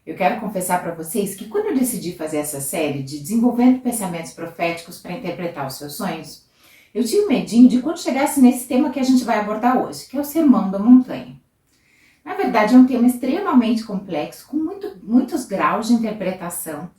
Eu quero confessar para vocês que quando eu decidi fazer essa série de desenvolvendo pensamentos proféticos para interpretar os seus sonhos, eu tinha um medinho de quando chegasse nesse tema que a gente vai abordar hoje, que é o Sermão da Montanha. Na verdade, é um tema extremamente complexo, com muitos graus de interpretação,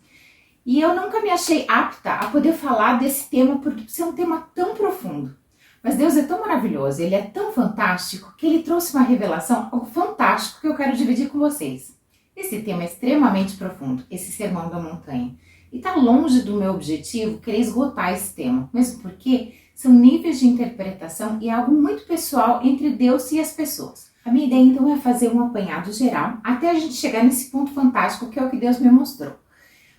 e eu nunca me achei apta a poder falar desse tema por ser um tema tão profundo. Mas Deus é tão maravilhoso, Ele é tão fantástico, que Ele trouxe uma revelação, algo fantástico que eu quero dividir com vocês. Esse tema é extremamente profundo, esse Sermão da Montanha. E está longe do meu objetivo querer esgotar esse tema, mesmo porque são níveis de interpretação e é algo muito pessoal entre Deus e as pessoas. A minha ideia então é fazer um apanhado geral, até a gente chegar nesse ponto fantástico que é o que Deus me mostrou.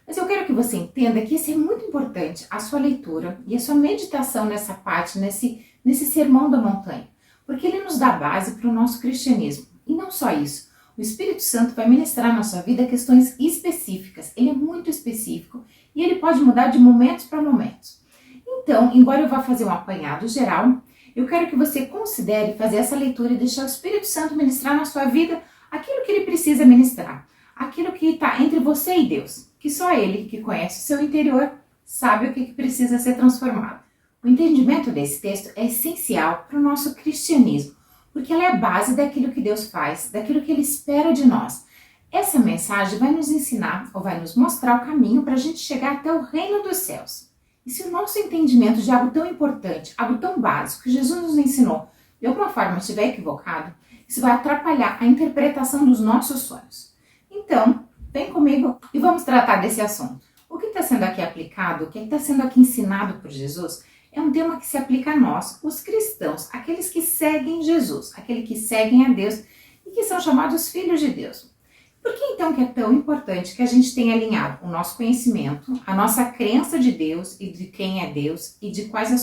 Mas eu quero que você entenda que isso é muito importante, a sua leitura e a sua meditação nessa parte, nesse Sermão da Montanha, porque ele nos dá base para o nosso cristianismo. E não só isso, o Espírito Santo vai ministrar na sua vida questões específicas, ele é muito específico e ele pode mudar de momentos para momentos. Então, embora eu vá fazer um apanhado geral, eu quero que você considere fazer essa leitura e deixar o Espírito Santo ministrar na sua vida aquilo que ele precisa ministrar, aquilo que está entre você e Deus, que só ele que conhece o seu interior sabe o que precisa ser transformado. O entendimento desse texto é essencial para o nosso cristianismo, porque ela é a base daquilo que Deus faz, daquilo que Ele espera de nós. Essa mensagem vai nos ensinar ou vai nos mostrar o caminho para a gente chegar até o reino dos céus. E se o nosso entendimento de algo tão importante, algo tão básico que Jesus nos ensinou, de alguma forma estiver equivocado, isso vai atrapalhar a interpretação dos nossos sonhos. Então, vem comigo e vamos tratar desse assunto. O que está sendo aqui aplicado, o que está sendo aqui ensinado por Jesus, é um tema que se aplica a nós, os cristãos, aqueles que seguem Jesus, aqueles que seguem a Deus e que são chamados filhos de Deus. Por que então que é tão importante que a gente tenha alinhado o nosso conhecimento, a nossa crença de Deus e de quem é Deus e de quais as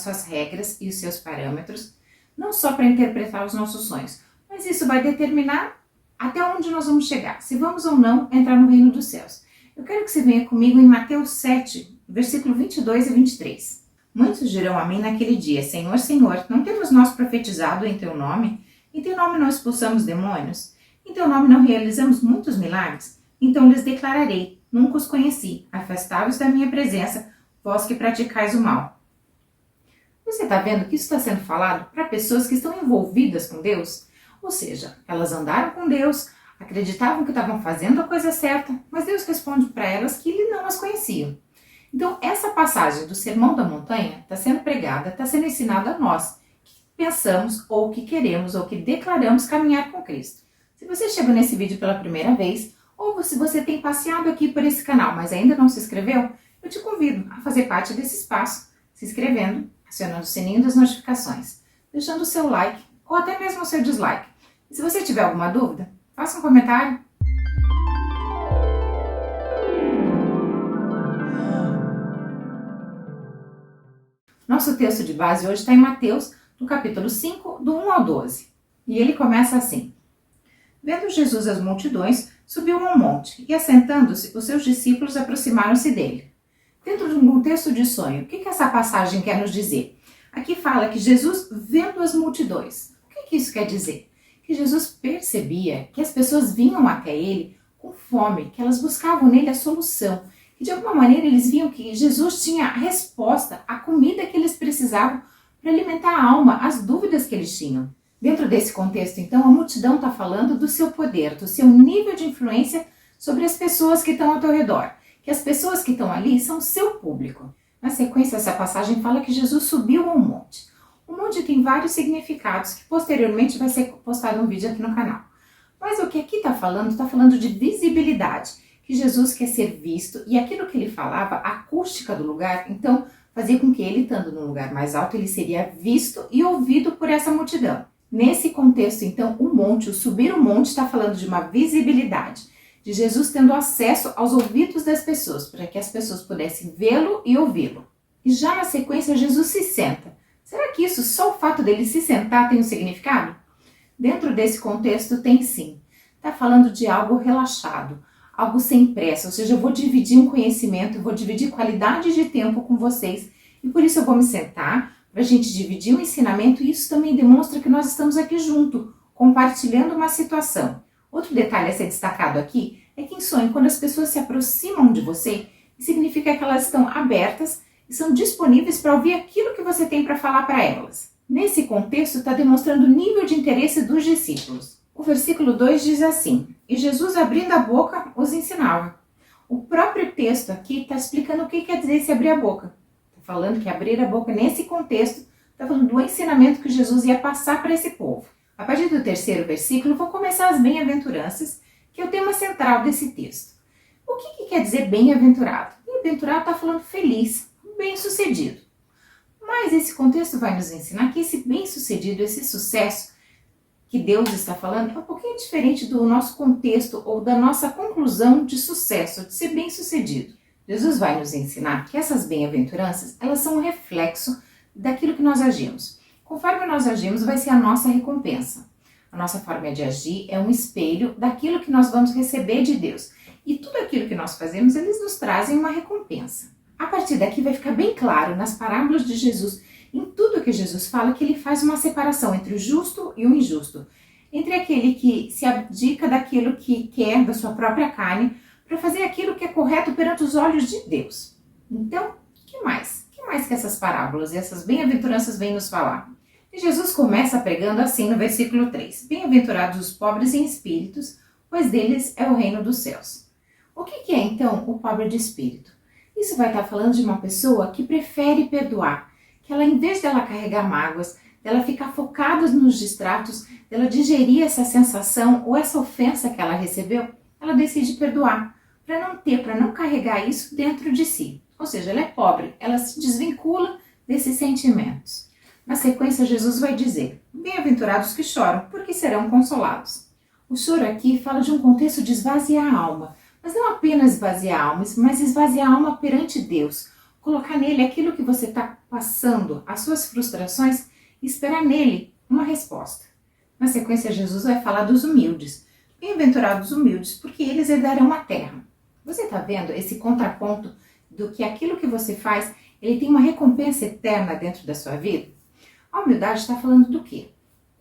suas regras e os seus parâmetros, não só para interpretar os nossos sonhos, mas isso vai determinar até onde nós vamos chegar, se vamos ou não entrar no reino dos céus. Eu quero que você venha comigo em Mateus 7, versículo 22 e 23. Muitos dirão a mim naquele dia: Senhor, Senhor, não temos nós profetizado em Teu nome? Em Teu nome não expulsamos demônios? Em Teu nome não realizamos muitos milagres? Então lhes declararei: nunca os conheci, afastai-vos da minha presença, vós que praticais o mal. Você está vendo que isso está sendo falado para pessoas que estão envolvidas com Deus? Ou seja, elas andaram com Deus, acreditavam que estavam fazendo a coisa certa, mas Deus responde para elas que Ele não as conhecia. Então, essa passagem do Sermão da Montanha está sendo pregada, está sendo ensinada a nós, que pensamos, ou que queremos, ou que declaramos caminhar com Cristo. Se você chegou nesse vídeo pela primeira vez, ou se você tem passeado aqui por esse canal, mas ainda não se inscreveu, eu te convido a fazer parte desse espaço, se inscrevendo, acionando o sininho das notificações, deixando o seu like, ou até mesmo o seu dislike. E se você tiver alguma dúvida, faça um comentário. Nosso texto de base hoje está em Mateus, no capítulo 5, do 1 ao 12. E ele começa assim: Vendo Jesus as multidões, subiu a um monte, e assentando-se, os seus discípulos aproximaram-se dele. Dentro de um contexto de sonho, o que essa passagem quer nos dizer? Aqui fala que Jesus vendo as multidões. O que isso quer dizer? Que Jesus percebia que as pessoas vinham até ele com fome, que elas buscavam nele a solução. E de alguma maneira eles viam que Jesus tinha a resposta, a comida que eles precisavam para alimentar a alma, as dúvidas que eles tinham. Dentro desse contexto, então, a multidão está falando do seu poder, do seu nível de influência sobre as pessoas que estão ao teu redor. Que as pessoas que estão ali são o seu público. Na sequência, essa passagem fala que Jesus subiu a um monte. O monte tem vários significados, que posteriormente vai ser postado um vídeo aqui no canal. Mas o que aqui está falando de visibilidade. Que Jesus quer ser visto, e aquilo que ele falava, a acústica do lugar, então fazia com que ele, estando num lugar mais alto, ele seria visto e ouvido por essa multidão. Nesse contexto, então, o monte, o subir o monte, está falando de uma visibilidade, de Jesus tendo acesso aos ouvidos das pessoas, para que as pessoas pudessem vê-lo e ouvi-lo. E já na sequência, Jesus se senta. Será que isso, só o fato dele se sentar, tem um significado? Dentro desse contexto, tem sim. Está falando de algo relaxado, algo sem pressa, ou seja, eu vou dividir um conhecimento, eu vou dividir qualidade de tempo com vocês, e por isso eu vou me sentar para a gente dividir o ensinamento, e isso também demonstra que nós estamos aqui junto, compartilhando uma situação. Outro detalhe a ser destacado aqui é que em sonho, quando as pessoas se aproximam de você, significa que elas estão abertas e são disponíveis para ouvir aquilo que você tem para falar para elas. Nesse contexto, está demonstrando o nível de interesse dos discípulos. O versículo 2 diz assim: e Jesus, abrindo a boca, os ensinava. O próprio texto aqui está explicando o que quer dizer se abrir a boca. Está falando que abrir a boca nesse contexto está falando do ensinamento que Jesus ia passar para esse povo. A partir do 3º versículo, vou começar as bem-aventuranças, que é o tema central desse texto. O que quer dizer bem-aventurado? Bem-aventurado está falando feliz, bem-sucedido. Mas esse contexto vai nos ensinar que esse bem-sucedido, esse sucesso que Deus está falando, é um pouquinho diferente do nosso contexto ou da nossa conclusão de sucesso, de ser bem-sucedido. Jesus vai nos ensinar que essas bem-aventuranças, elas são um reflexo daquilo que nós agimos. Conforme nós agimos, vai ser a nossa recompensa. A nossa forma de agir é um espelho daquilo que nós vamos receber de Deus. E tudo aquilo que nós fazemos, eles nos trazem uma recompensa. A partir daqui vai ficar bem claro nas parábolas de Jesus, em tudo que Jesus fala, que ele faz uma separação entre o justo e o injusto. Entre aquele que se abdica daquilo que quer, da sua própria carne, para fazer aquilo que é correto perante os olhos de Deus. Então, o que mais? O que mais que essas parábolas e essas bem-aventuranças vêm nos falar? E Jesus começa pregando assim no versículo 3. Bem-aventurados os pobres em espíritos, pois deles é o reino dos céus. O que é então o pobre de espírito? Isso vai estar falando de uma pessoa que prefere perdoar, que ela, em vez dela carregar mágoas, dela ficar focada nos distratos, dela digerir essa sensação ou essa ofensa que ela recebeu, ela decide perdoar, para não carregar isso dentro de si. Ou seja, ela é pobre, ela se desvincula desses sentimentos. Na sequência, Jesus vai dizer: bem-aventurados que choram, porque serão consolados. O choro aqui fala de um contexto de esvaziar a alma, mas não apenas esvaziar a alma, mas esvaziar a alma perante Deus. Colocar nele aquilo que você está passando, as suas frustrações, e esperar nele uma resposta. Na sequência, Jesus vai falar dos humildes. Bem-aventurados os humildes, porque eles herdarão a terra. Você está vendo esse contraponto do que aquilo que você faz, ele tem uma recompensa eterna dentro da sua vida? A humildade está falando do quê?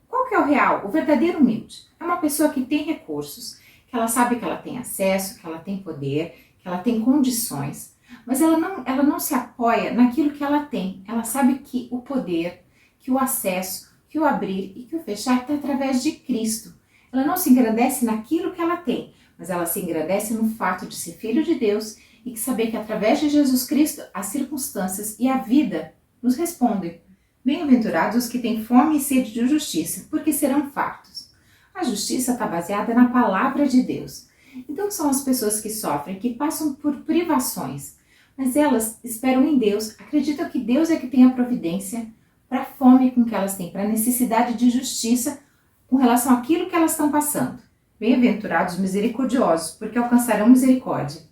Qual que é o real, o verdadeiro humilde? É uma pessoa que tem recursos, que ela sabe que ela tem acesso, que ela tem poder, que ela tem condições, mas ela não se apoia naquilo que ela tem. Ela sabe que o poder, que o acesso, que o abrir e que o fechar está através de Cristo. Ela não se engrandece naquilo que ela tem, mas ela se engrandece no fato de ser filho de Deus e de saber que através de Jesus Cristo as circunstâncias e a vida nos respondem. Bem-aventurados os que têm fome e sede de justiça, porque serão fartos. A justiça está baseada na palavra de Deus. Então são as pessoas que sofrem, que passam por privações, mas elas esperam em Deus, acreditam que Deus é que tem a providência para a fome com que elas têm, para a necessidade de justiça com relação àquilo que elas estão passando. Bem-aventurados os misericordiosos, porque alcançarão misericórdia.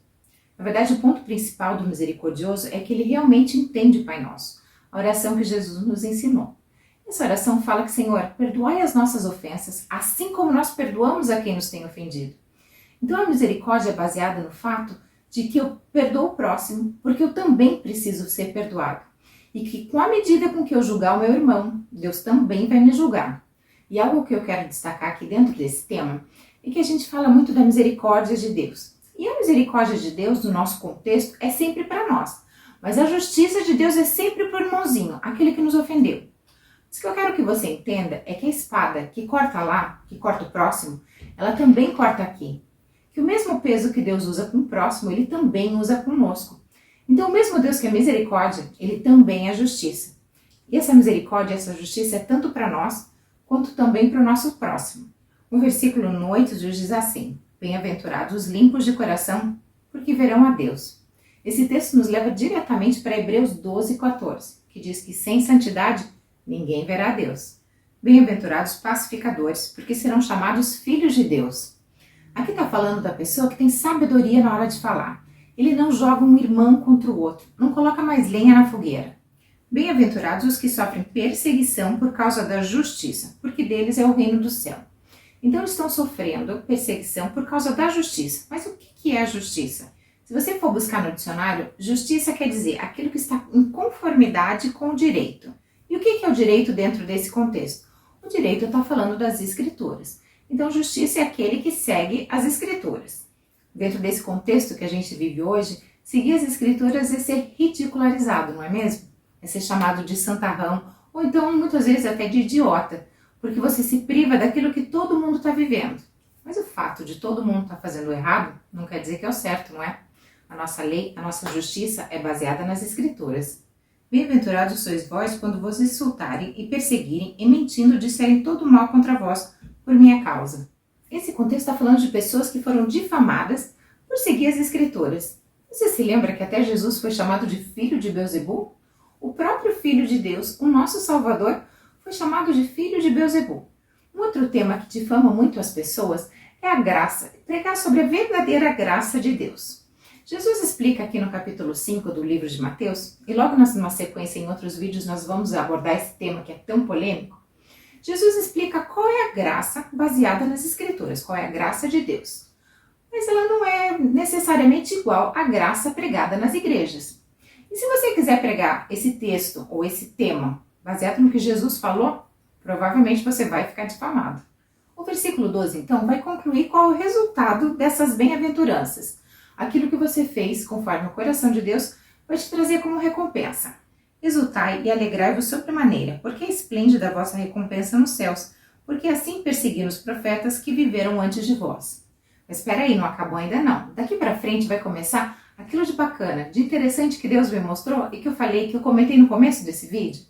Na verdade, o ponto principal do misericordioso é que ele realmente entende o Pai Nosso, a oração que Jesus nos ensinou. Essa oração fala que, Senhor, perdoai as nossas ofensas, assim como nós perdoamos a quem nos tem ofendido. Então a misericórdia é baseada no fato de que eu perdoo o próximo, porque eu também preciso ser perdoado. E que com a medida com que eu julgar o meu irmão, Deus também vai me julgar. E algo que eu quero destacar aqui dentro desse tema é que a gente fala muito da misericórdia de Deus. E a misericórdia de Deus, no nosso contexto, é sempre para nós. Mas a justiça de Deus é sempre para o irmãozinho, aquele que nos ofendeu. O que eu quero que você entenda é que a espada que corta lá, que corta o próximo, ela também corta aqui. Que o mesmo peso que Deus usa com o próximo, ele também usa conosco. Então o mesmo Deus que é misericórdia, ele também é justiça. E essa misericórdia, essa justiça é tanto para nós, quanto também para o nosso próximo. O versículo 8 diz assim: bem-aventurados os limpos de coração, porque verão a Deus. Esse texto nos leva diretamente para Hebreus 12:14, que diz que sem santidade ninguém verá a Deus. Bem-aventurados pacificadores, porque serão chamados filhos de Deus. Aqui está falando da pessoa que tem sabedoria na hora de falar. Ele não joga um irmão contra o outro, não coloca mais lenha na fogueira. Bem-aventurados os que sofrem perseguição por causa da justiça, porque deles é o reino do céu. Então eles estão sofrendo perseguição por causa da justiça. Mas o que é a justiça? Se você for buscar no dicionário, justiça quer dizer aquilo que está em conformidade com o direito. E o que é o direito dentro desse contexto? O direito está falando das escrituras. Então justiça é aquele que segue as escrituras. Dentro desse contexto que a gente vive hoje, seguir as escrituras é ser ridicularizado, não é mesmo? É ser chamado de santarrão, ou então muitas vezes até de idiota, porque você se priva daquilo que todo mundo está vivendo. Mas o fato de todo mundo estar fazendo errado não quer dizer que é o certo, não é? A nossa lei, a nossa justiça é baseada nas escrituras. Bem-aventurados sois vós quando vos insultarem e perseguirem e mentindo disserem todo mal contra vós por minha causa. Esse contexto está falando de pessoas que foram difamadas por seguir as escrituras. Você se lembra que até Jesus foi chamado de filho de Beelzebul? O próprio Filho de Deus, o nosso Salvador, foi chamado de filho de Beelzebul. Um outro tema que difama muito as pessoas é a graça, pregar sobre a verdadeira graça de Deus. Jesus explica aqui no capítulo 5 do livro de Mateus, e logo numa sequência em outros vídeos nós vamos abordar esse tema que é tão polêmico. Jesus explica qual é a graça baseada nas escrituras, qual é a graça de Deus. Mas ela não é necessariamente igual à graça pregada nas igrejas. E se você quiser pregar esse texto ou esse tema baseado no que Jesus falou, provavelmente você vai ficar difamado. O versículo 12, então, vai concluir qual é o resultado dessas bem-aventuranças. Aquilo que você fez conforme o coração de Deus vai te trazer como recompensa. Exultai e alegrai-vos sobremaneira, porque é esplêndida a vossa recompensa nos céus, porque assim perseguiram os profetas que viveram antes de vós. Mas espera aí, não acabou ainda não. Daqui para frente vai começar aquilo de bacana, de interessante que Deus me mostrou e que eu falei, que eu comentei no começo desse vídeo.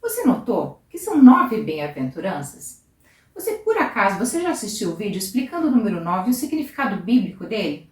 Você notou que são 9 bem-aventuranças? Por acaso, você já assistiu o vídeo explicando o número 9 e o significado bíblico dele?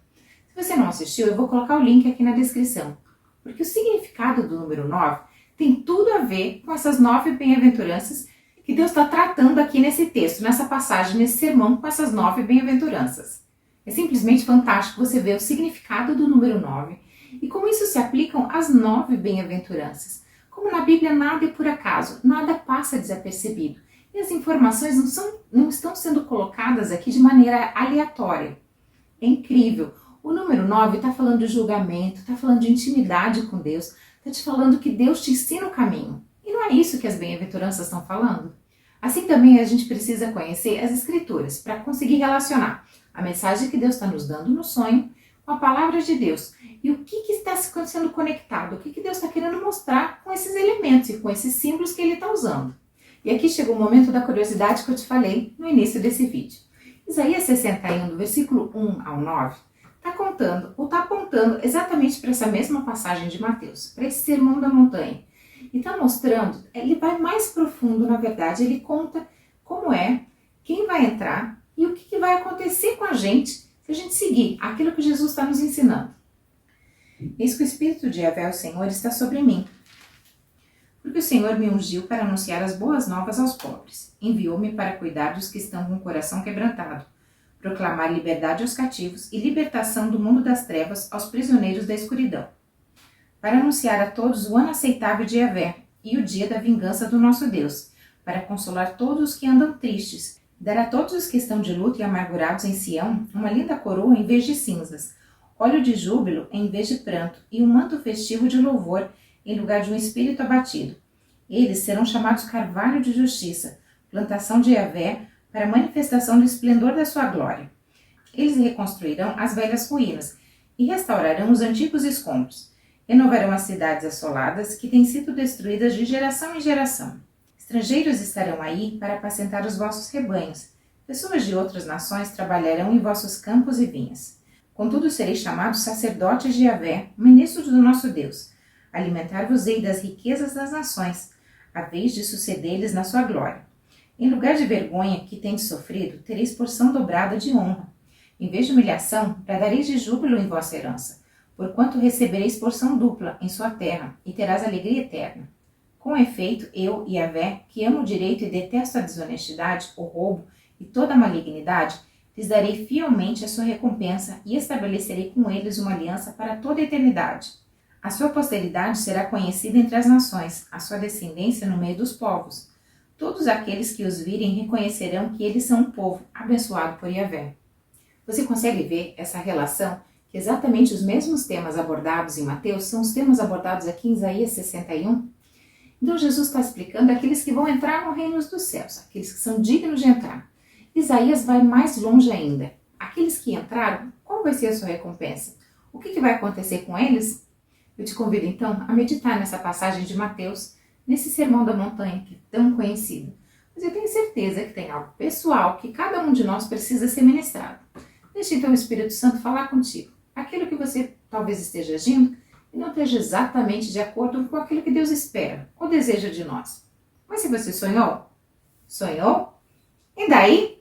Se você não assistiu, eu vou colocar o link aqui na descrição. Porque o significado do número 9 tem tudo a ver com essas 9 bem-aventuranças que Deus está tratando aqui nesse texto, nessa passagem, nesse sermão, com essas 9 bem-aventuranças. É simplesmente fantástico você ver o significado do número 9 e como isso se aplicam às 9 bem-aventuranças. Como na Bíblia nada é por acaso, nada passa desapercebido. E as informações não estão sendo colocadas aqui de maneira aleatória. É incrível. O número 9 está falando de julgamento, está falando de intimidade com Deus, está te falando que Deus te ensina o caminho. E não é isso que as bem-aventuranças estão falando? Assim também a gente precisa conhecer as escrituras para conseguir relacionar a mensagem que Deus está nos dando no sonho com a palavra de Deus. E o que está sendo conectado, o que Deus está querendo mostrar com esses elementos e com esses símbolos que Ele está usando. E aqui chegou o momento da curiosidade que eu te falei no início desse vídeo. Isaías 61, do versículo 1 ao 9, está contando, ou está apontando exatamente para essa mesma passagem de Mateus, para esse sermão da montanha. E está mostrando, ele vai mais profundo, na verdade, ele conta como é, quem vai entrar e o que vai acontecer com a gente se a gente seguir aquilo que Jesus está nos ensinando. Eis que o Espírito de Yahvé, o Senhor, está sobre mim, porque o Senhor me ungiu para anunciar as boas novas aos pobres. Enviou-me para cuidar dos que estão com o coração quebrantado, proclamar liberdade aos cativos e libertação do mundo das trevas aos prisioneiros da escuridão, para anunciar a todos o ano aceitável de Yahvé e o dia da vingança do nosso Deus, para consolar todos os que andam tristes, dar a todos os que estão de luto e amargurados em Sião uma linda coroa em vez de cinzas, óleo de júbilo em vez de pranto e um manto festivo de louvor em lugar de um espírito abatido. Eles serão chamados carvalho de justiça, plantação de Yahvé, para a manifestação do esplendor da sua glória. Eles reconstruirão as velhas ruínas e restaurarão os antigos escombros. Renovarão as cidades assoladas que têm sido destruídas de geração em geração. Estrangeiros estarão aí para apacentar os vossos rebanhos. Pessoas de outras nações trabalharão em vossos campos e vinhas. Contudo sereis chamados sacerdotes de Yahvé, ministros do nosso Deus. Alimentar-vos-ei das riquezas das nações, a vez de suceder-lhes na sua glória. Em lugar de vergonha que tendes sofrido, tereis porção dobrada de honra. Em vez de humilhação, bradareis de júbilo em vossa herança, porquanto recebereis porção dupla em sua terra, e terás alegria eterna. Com efeito, eu, Yahvé, que amo o direito e detesto a desonestidade, o roubo e toda a malignidade, lhes darei fielmente a sua recompensa e estabelecerei com eles uma aliança para toda a eternidade. A sua posteridade será conhecida entre as nações, a sua descendência no meio dos povos. Todos aqueles que os virem reconhecerão que eles são um povo abençoado por Yahvé. Você consegue ver essa relação? Que exatamente os mesmos temas abordados em Mateus são os temas abordados aqui em Isaías 61? Então Jesus está explicando aqueles que vão entrar no reino dos céus, aqueles que são dignos de entrar. Isaías vai mais longe ainda. Aqueles que entraram, qual vai ser a sua recompensa? O que vai acontecer com eles? Eu te convido então a meditar nessa passagem de Mateus, nesse sermão da montanha que é tão conhecido. Mas eu tenho certeza que tem algo pessoal que cada um de nós precisa ser ministrado. Deixe então o Espírito Santo falar contigo. Aquilo que você talvez esteja agindo e não esteja exatamente de acordo com aquilo que Deus espera ou deseja de nós. Mas se você sonhou? Sonhou? E daí?